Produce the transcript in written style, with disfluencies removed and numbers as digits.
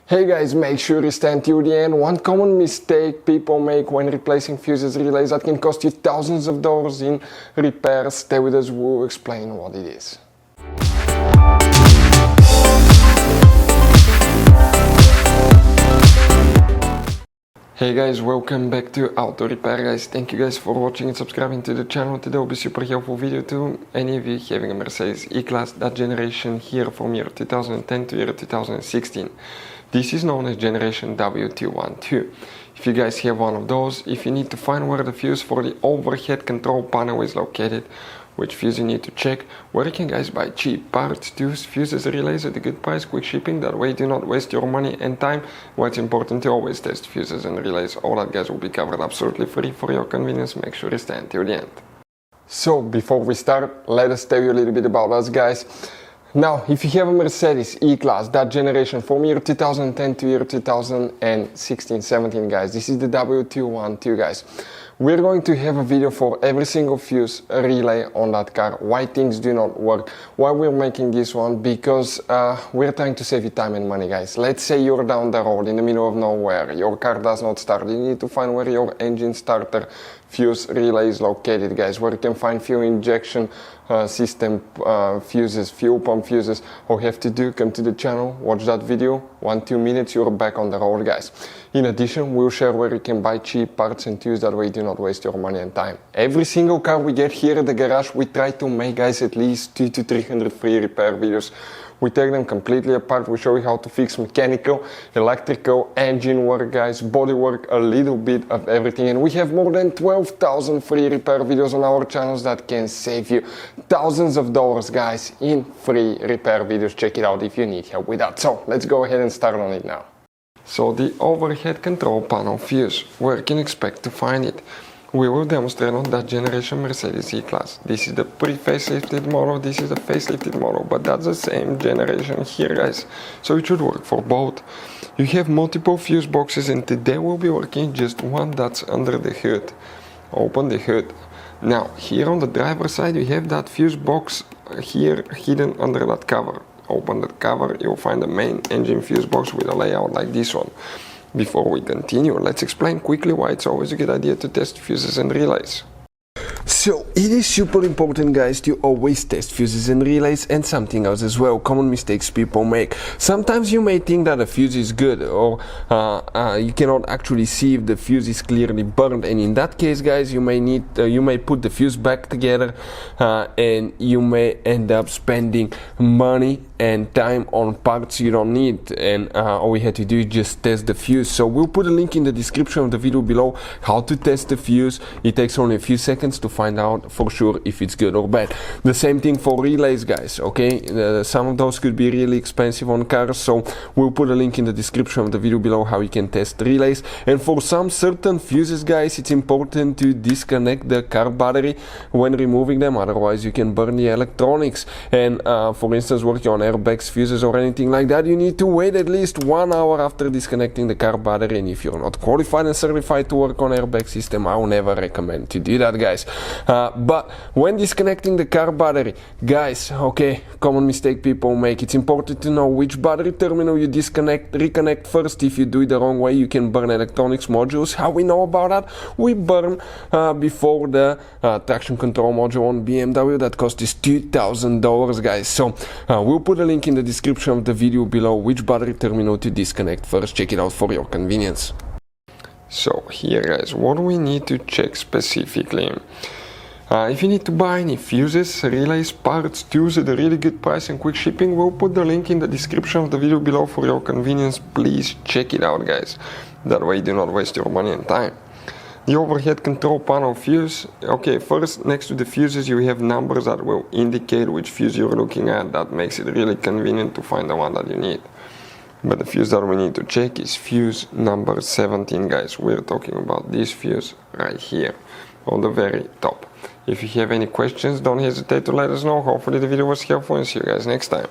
Hey guys, make sure you stand till the end. One common mistake people make when replacing fuses relays that can cost you thousands of dollars in repairs. Stay with us, we'll explain what it is. Hey guys, welcome back to Auto Repair guys. Thank you guys for watching and subscribing to the channel. Today will be a super helpful video to any of you having a Mercedes E Class, that generation here from year 2010 to year 2016. This is known as generation W212. If you guys have one of those, if you need to find where the fuse for the overhead control panel is located, which fuse you need to check, where you can guys buy cheap parts, tools, fuses, relays at a good price, quick shipping, that way do not waste your money and time. What's important to always test fuses and relays, all that guys will be covered absolutely free for your convenience. Make sure you stay until the end. So before we start, let us tell you a little bit about us guys. Now, if you have a Mercedes E-Class, that generation from year 2010 to year 2016-17 guys, this is the W212 guys. We're going to have a video for every single fuse relay on that car, why things do not work, why we're making this one, because we're trying to save you time and money guys. Let's say you're down the road in the middle of nowhere, your car does not start, you need to find where your engine starter fuse relay is located guys, where you can find fuel injection system fuses, fuel pump fuses. All you have to do, come to the channel, watch that video, 1-2 minutes, you're back on the road guys. In addition, we'll share where you can buy cheap parts and tools, that way you do not waste your money and time. Every single car we get here at the garage, we try to make guys at least 200 to 300 free repair videos. We take them completely apart, we show you how to fix mechanical, electrical, engine work guys, body work, a little bit of everything. And we have more than 12,000 free repair videos on our channels that can save you thousands of dollars guys in free repair videos. Check it out if you need help with that. So let's go ahead and start on it now. So the overhead control panel fuse, where you can expect to find it. We will demonstrate on that generation Mercedes E-Class. This is the pre-facelifted model, this is the facelifted model, but that's the same generation here guys. So it should work for both. You have multiple fuse boxes and today we'll be working just one that's under the hood. Open the hood. Now here on the driver's side you have that fuse box here hidden under that cover. Open that cover, you'll find the main engine fuse box with a layout like this one. Before we continue, let's explain quickly why it's always a good idea to test fuses and relays. So, it is super important guys to always test fuses and relays, and something else as well, common mistakes people make. Sometimes you may think that a fuse is good, or you cannot actually see if the fuse is clearly burned, and in that case guys you may put the fuse back together and you may end up spending money and time on parts you don't need, and all we had to do is just test the fuse. So we'll put a link in the description of the video below how to test the fuse. It takes only a few seconds to find out for sure if it's good or bad. The same thing for relays guys, okay? Some of those could be really expensive on cars, so we'll put a link in the description of the video below how you can test relays. And for some certain fuses guys, it's important to disconnect the car battery when removing them, otherwise you can burn the electronics. And for instance, working on airbags, fuses or anything like that, you need to wait at least 1 hour after disconnecting the car battery, and if you're not qualified and certified to work on airbag system, I will never recommend to do that guys. But when disconnecting the car battery guys, okay, common mistake people make, it's important to know which battery terminal you reconnect first. If you do it the wrong way you can burn electronics modules. How we know about that? We burn before the traction control module on BMW that cost us $2,000 guys. So we'll put a link in the description of the video below which battery terminal to disconnect first. Check it out for your convenience. So here guys, what do we need to check specifically? If you need to buy any fuses, relays, parts, tools at a really good price and quick shipping, we'll put the link in the description of the video below for your convenience. Please check it out guys, that way you do not waste your money and time. The overhead control panel fuse, okay, first next to the fuses you have numbers that will indicate which fuse you're looking at. That makes it really convenient to find the one that you need. But the fuse that we need to check is fuse number 17 guys. We're talking about this fuse right here on the very top. If you have any questions, don't hesitate to let us know. Hopefully the video was helpful and see you guys next time.